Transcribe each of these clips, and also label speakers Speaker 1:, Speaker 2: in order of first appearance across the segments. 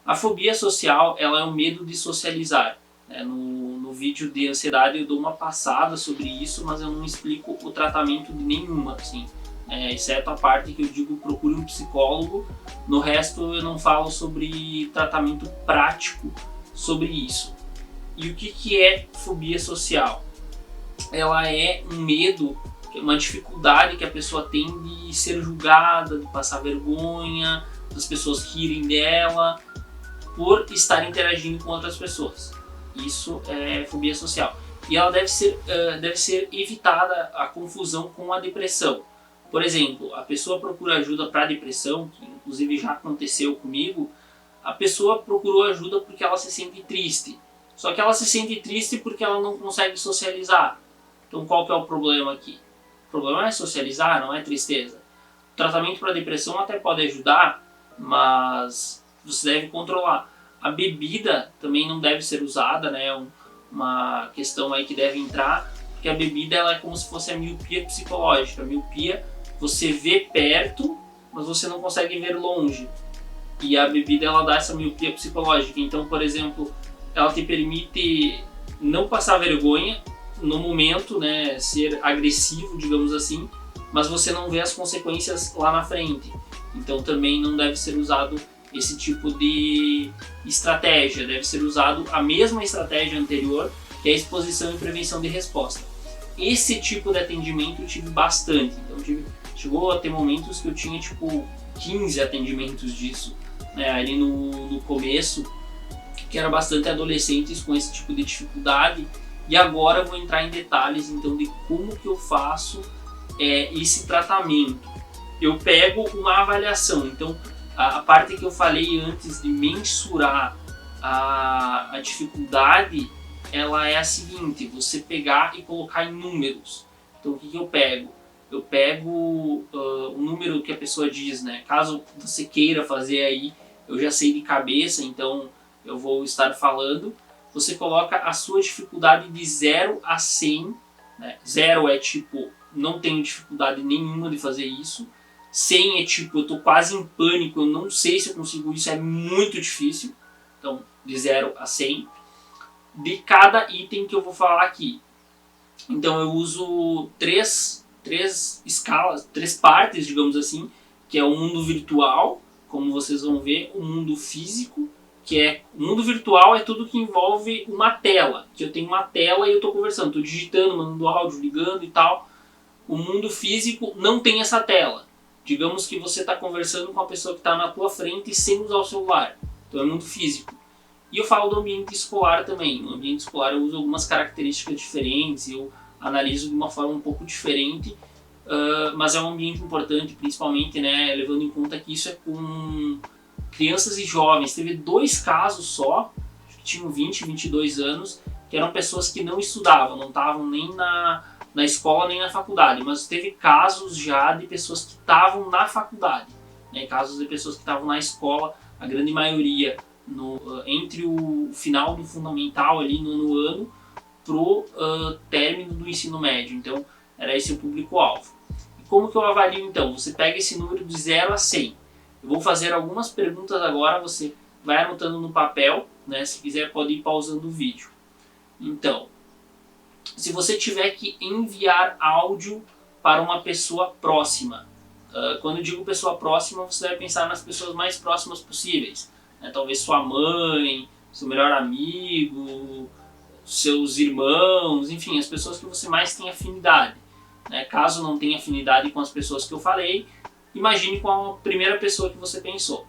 Speaker 1: A fobia social, ela é o medo de socializar. No vídeo de ansiedade eu dou uma passada sobre isso, mas eu não explico o tratamento de nenhuma, assim, exceto a parte que eu digo procure um psicólogo. No resto eu não falo sobre tratamento prático sobre isso. E o que é fobia social? Ela é um medo, uma dificuldade que a pessoa tem de ser julgada, de passar vergonha, das pessoas rirem dela, por estar interagindo com outras pessoas. Isso é fobia social. E ela deve ser evitada a confusão com a depressão. Por exemplo, a pessoa procura ajuda para depressão, que inclusive já aconteceu comigo. A pessoa procurou ajuda porque ela se sente triste. Só que ela se sente triste porque ela não consegue socializar. Então qual que é o problema aqui? O problema é socializar, não é tristeza. O tratamento para depressão até pode ajudar, mas você deve controlar. A bebida também não deve ser usada, né? Uma questão aí que deve entrar, porque a bebida ela é como se fosse a miopia psicológica. A miopia, você vê perto, mas você não consegue ver longe. E a bebida ela dá essa miopia psicológica. Então, por exemplo, ela te permite não passar vergonha no momento, né? Ser agressivo, digamos assim, mas você não vê as consequências lá na frente. Então também não deve ser usado esse tipo de estratégia. Deve ser usado a mesma estratégia anterior, que é a exposição e prevenção de resposta. Esse tipo de atendimento eu tive bastante. Então chegou a ter momentos que eu tinha tipo 15 atendimentos disso, né, ali no começo, que era bastante adolescentes com esse tipo de dificuldade. E agora eu vou entrar em detalhes então de como que eu faço esse tratamento. Eu pego uma avaliação, então a parte que eu falei antes de mensurar a dificuldade, ela é a seguinte: você pegar e colocar em números. Então o que eu pego? Eu pego o número que a pessoa diz, né? Caso você queira fazer aí, eu já sei de cabeça, então eu vou estar falando. Você coloca a sua dificuldade de 0 a 100. Né? 0 é tipo, não tenho dificuldade nenhuma de fazer isso. 100 é tipo, eu tô quase em pânico, eu não sei se eu consigo isso, é muito difícil. Então, de 0 a 100. De cada item que eu vou falar aqui. Então eu uso três escalas, 3 partes, digamos assim, que é o mundo virtual, como vocês vão ver, o mundo físico, que é o mundo virtual é tudo que envolve uma tela, que eu tenho uma tela e eu estou conversando, estou digitando, mandando áudio, ligando e tal. O mundo físico não tem essa tela. Digamos que você está conversando com a pessoa que está na tua frente sem usar o celular. Então é mundo físico. E eu falo do ambiente escolar também. No ambiente escolar eu uso algumas características diferentes, eu analiso de uma forma um pouco diferente, mas é um ambiente importante, principalmente, né, levando em conta que isso é com crianças e jovens. Teve 2 casos só, que tinham 20, 22 anos, que eram pessoas que não estudavam, não estavam nem na escola nem na faculdade, mas teve casos já de pessoas que estavam na faculdade, né, casos de pessoas que estavam na escola, a grande maioria entre o final do fundamental, ali no ano, pro término do ensino médio. Então era esse o público-alvo. E como que eu avalio então? Você pega esse número de 0 a 100. Eu vou fazer algumas perguntas agora, você vai anotando no papel, né? Se quiser pode ir pausando o vídeo. Então, se você tiver que enviar áudio para uma pessoa próxima, quando eu digo pessoa próxima, você deve pensar nas pessoas mais próximas possíveis, né? Talvez sua mãe, seu melhor amigo, seus irmãos, enfim, as pessoas que você mais tem afinidade, né? Caso não tenha afinidade com as pessoas que eu falei, imagine com a primeira pessoa que você pensou.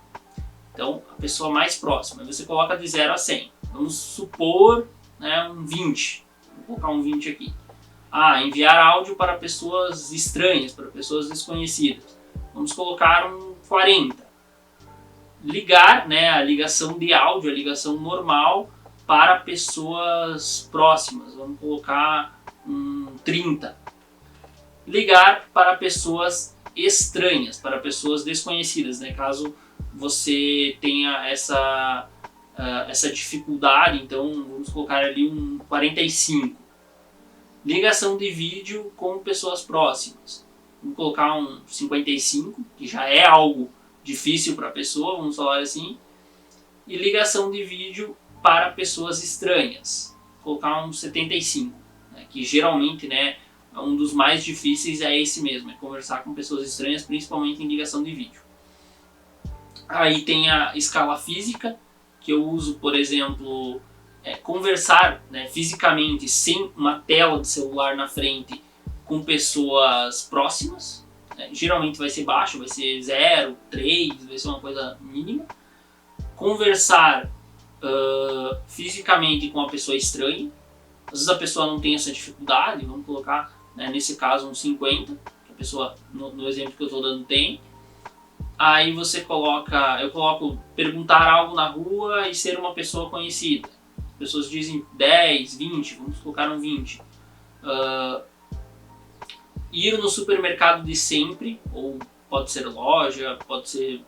Speaker 1: Então, a pessoa mais próxima. Você coloca de 0 a 100. Vamos supor, né, um 20. Vou colocar um 20 aqui. Enviar áudio para pessoas estranhas, para pessoas desconhecidas. Vamos colocar um 40. Ligar, né, a ligação de áudio, a ligação normal para pessoas próximas. Vamos colocar um 30. Ligar para pessoas estranhas, para pessoas desconhecidas, né? Caso você tenha essa dificuldade, então vamos colocar ali um 45. Ligação de vídeo com pessoas próximas. Vamos colocar um 55, que já é algo difícil para a pessoa, vamos falar assim. E ligação de vídeo para pessoas estranhas, vou colocar um 75, né, que geralmente, né, um dos mais difíceis é esse mesmo, é conversar com pessoas estranhas, principalmente em ligação de vídeo. Aí tem a escala física, que eu uso, por exemplo, conversar, né, fisicamente, sem uma tela de celular na frente, com pessoas próximas. Né, geralmente vai ser baixo, vai ser 0, 3, vai ser uma coisa mínima. Conversar fisicamente com uma pessoa estranha. Às vezes a pessoa não tem essa dificuldade, vamos colocar, né, nesse caso um 50, que a pessoa, no exemplo que eu estou dando, tem. Aí você coloca, eu coloco perguntar algo na rua e ser uma pessoa conhecida. As pessoas dizem 10, 20, vamos colocar um 20. Ir no supermercado de sempre, ou pode ser loja, pode ser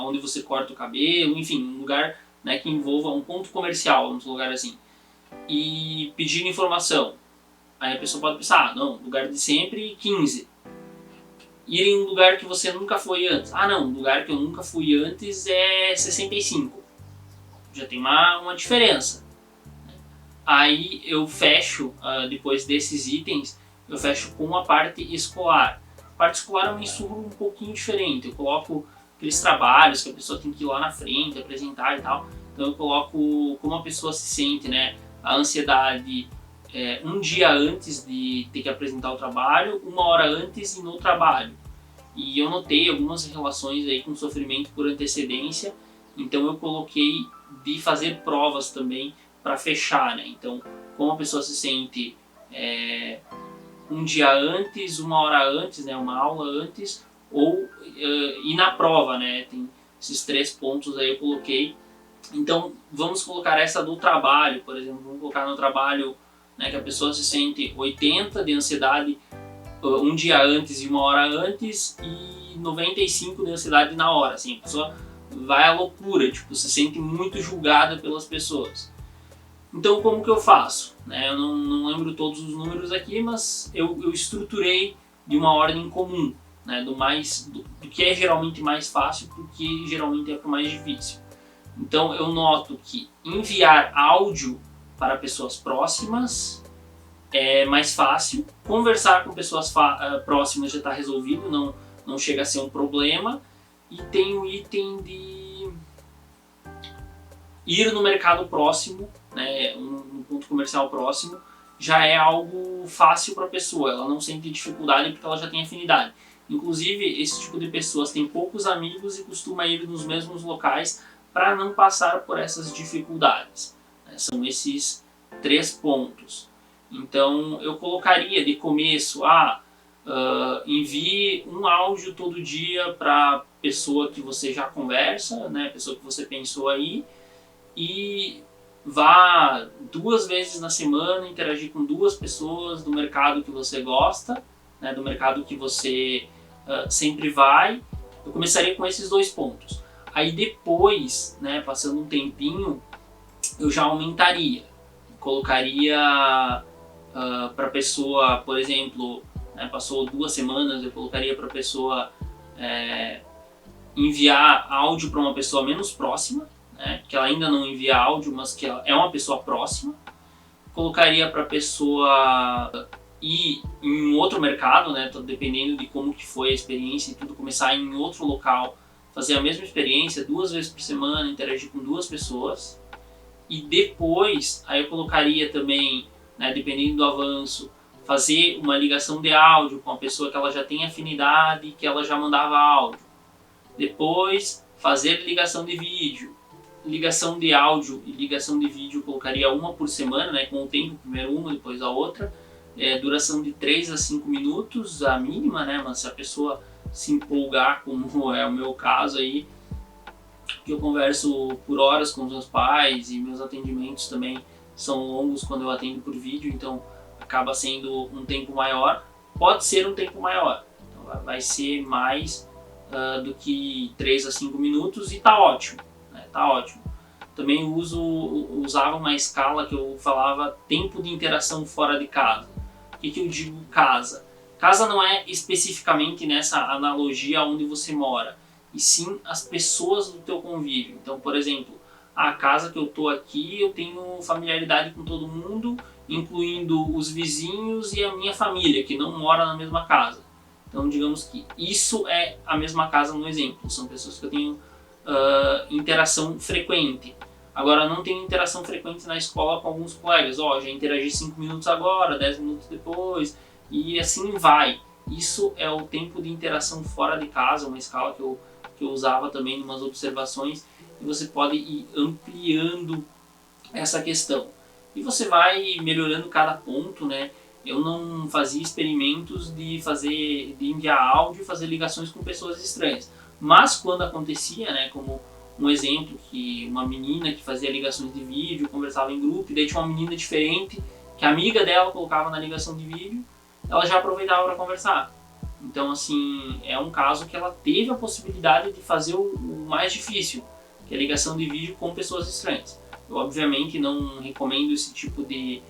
Speaker 1: onde você corta o cabelo, enfim, um lugar, né, que envolva um ponto comercial, vamos colocar assim. E pedir informação. Aí a pessoa pode pensar, não, lugar de sempre, 15. Ir em um lugar que você nunca foi antes. Ah não, lugar que eu nunca fui antes é 65. Já tem uma diferença. Aí eu fecho, depois desses itens, eu fecho com a parte escolar. A parte escolar é um insumo um pouquinho diferente. Eu coloco aqueles trabalhos que a pessoa tem que ir lá na frente, apresentar e tal. Então eu coloco como a pessoa se sente, né? A ansiedade um dia antes de ter que apresentar o trabalho, 1 hora antes e no trabalho. E eu notei algumas relações aí com sofrimento por antecedência, então eu coloquei de fazer provas também para fechar, né? Então, como a pessoa se sente um dia antes, 1 hora antes, né? Uma aula antes, ou e na prova, né? Tem esses 3 pontos aí eu coloquei. Então, vamos colocar essa do trabalho, por exemplo, vamos colocar no trabalho, né, que a pessoa se sente 80 de ansiedade 1 dia antes e 1 hora antes e 95 de ansiedade na hora, assim, a pessoa vai à loucura, tipo, se sente muito julgada pelas pessoas. Então, como que eu faço? Né, eu não lembro todos os números aqui, mas eu estruturei de uma ordem comum, né, do que é geralmente mais fácil para o que geralmente é o mais difícil. Então eu noto que enviar áudio para pessoas próximas é mais fácil, conversar com pessoas próximas já está resolvido, não chega a ser um problema, e tem o item de ir no mercado próximo, né, um ponto comercial próximo, já é algo fácil para a pessoa, ela não sente dificuldade porque ela já tem afinidade. Inclusive, esse tipo de pessoas tem poucos amigos e costuma ir nos mesmos locais para não passar por essas dificuldades. São esses 3 pontos. Então eu colocaria de começo, envie um áudio todo dia para pessoa que você já conversa, né, pessoa que você pensou aí, e vá 2 vezes na semana interagir com 2 pessoas do mercado que você gosta, né, do mercado que você sempre vai. Eu começaria com esses 2 pontos. Aí depois, né, passando um tempinho, eu já aumentaria. Colocaria para a pessoa, por exemplo, né, passou 2 semanas, eu colocaria para a pessoa enviar áudio para uma pessoa menos próxima, né, que ela ainda não envia áudio, mas que ela é uma pessoa próxima. Colocaria para a pessoa ir em outro mercado, né, dependendo de como que foi a experiência e tudo, começar em outro local, fazer a mesma experiência 2 vezes por semana, interagir com 2 pessoas. E depois, aí eu colocaria também, né, dependendo do avanço, fazer uma ligação de áudio com a pessoa que ela já tem afinidade, que ela já mandava áudio. Depois, fazer ligação de vídeo. Ligação de áudio e ligação de vídeo eu colocaria 1 por semana, né, com o tempo, primeiro uma, depois a outra. Duração de 3 a 5 minutos, a mínima, né, mas se a pessoa se empolgar, como é o meu caso aí, que eu converso por horas com os meus pais e meus atendimentos também são longos quando eu atendo por vídeo, então acaba sendo um tempo maior, pode ser um tempo maior, então vai ser mais do que 3 a 5 minutos e tá ótimo, né? Tá ótimo. Também usava uma escala que eu falava tempo de interação fora de casa. O que eu digo casa? Casa não é especificamente nessa analogia onde você mora. e sim as pessoas do teu convívio. Então, por exemplo, a casa que eu tô aqui, eu tenho familiaridade com todo mundo, incluindo os vizinhos e a minha família, que não mora na mesma casa. Então, digamos que isso é a mesma casa no exemplo. São pessoas que eu tenho interação frequente. Agora, não tenho interação frequente na escola com alguns colegas. Ó, já interagi 5 minutos agora, 10 minutos depois, e assim vai. Isso é o tempo de interação fora de casa, uma escala que eu usava também em umas observações, e você pode ir ampliando essa questão. E você vai melhorando cada ponto, né? Eu não fazia experimentos de enviar áudio e fazer ligações com pessoas estranhas. Mas quando acontecia, né, como um exemplo, que uma menina que fazia ligações de vídeo, conversava em grupo, e daí tinha uma menina diferente, que a amiga dela colocava na ligação de vídeo, ela já aproveitava para conversar. Então, assim, é um caso que ela teve a possibilidade de fazer o mais difícil, que é a ligação de vídeo com pessoas estranhas. Eu, obviamente, não recomendo esse tipo de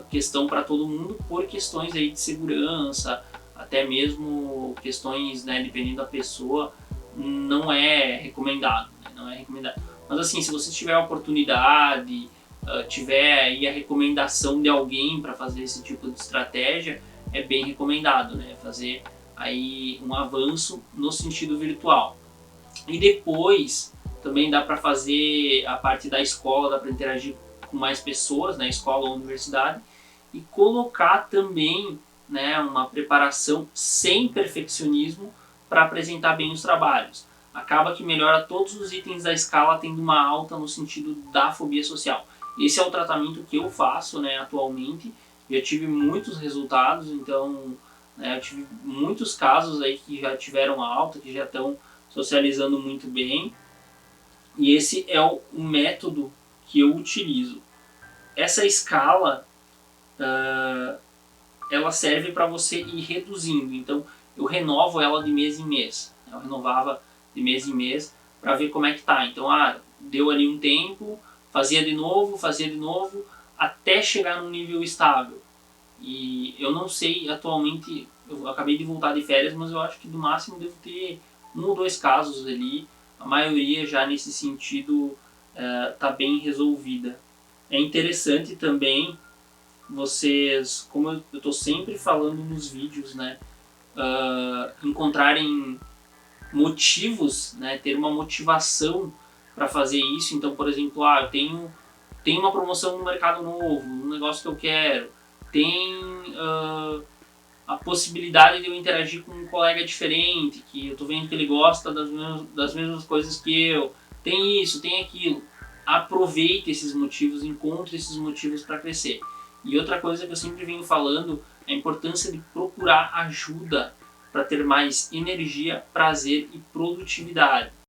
Speaker 1: questão para todo mundo por questões aí de segurança, até mesmo questões, né, dependendo da pessoa, não é recomendado, né? Não é recomendado. Mas assim, se você tiver a oportunidade, tiver aí a recomendação de alguém para fazer esse tipo de estratégia, é bem recomendado, né? Fazer aí um avanço no sentido virtual. E depois também dá para fazer a parte da escola, dá para interagir com mais pessoas na escola ou universidade e colocar também, né, uma preparação sem perfeccionismo para apresentar bem os trabalhos. Acaba que melhora todos os itens da escala tendo uma alta no sentido da fobia social. Esse é o tratamento que eu faço, né, atualmente. Já tive muitos resultados, então, né, eu tive muitos casos aí que já tiveram alta, que já estão socializando muito bem. E esse é o método que eu utilizo. Essa escala, ela serve para você ir reduzindo. Então, eu renovo ela de mês em mês. Eu renovava de mês em mês para ver como é que tá. Então, deu ali um tempo, fazia de novo, até chegar num nível estável. E eu não sei atualmente, eu acabei de voltar de férias, mas eu acho que do máximo devo ter 1 ou 2 casos ali. A maioria já nesse sentido está bem resolvida. É interessante também vocês, como eu estou sempre falando nos vídeos, né, encontrarem motivos, né, ter uma motivação para fazer isso. Então, por exemplo, eu tenho uma promoção no mercado novo, um negócio que eu quero, tem a possibilidade de eu interagir com um colega diferente, que eu estou vendo que ele gosta das mesmas coisas que eu, tem isso, tem aquilo. Aproveite esses motivos, encontre esses motivos para crescer. E outra coisa que eu sempre venho falando é a importância de procurar ajuda para ter mais energia, prazer e produtividade.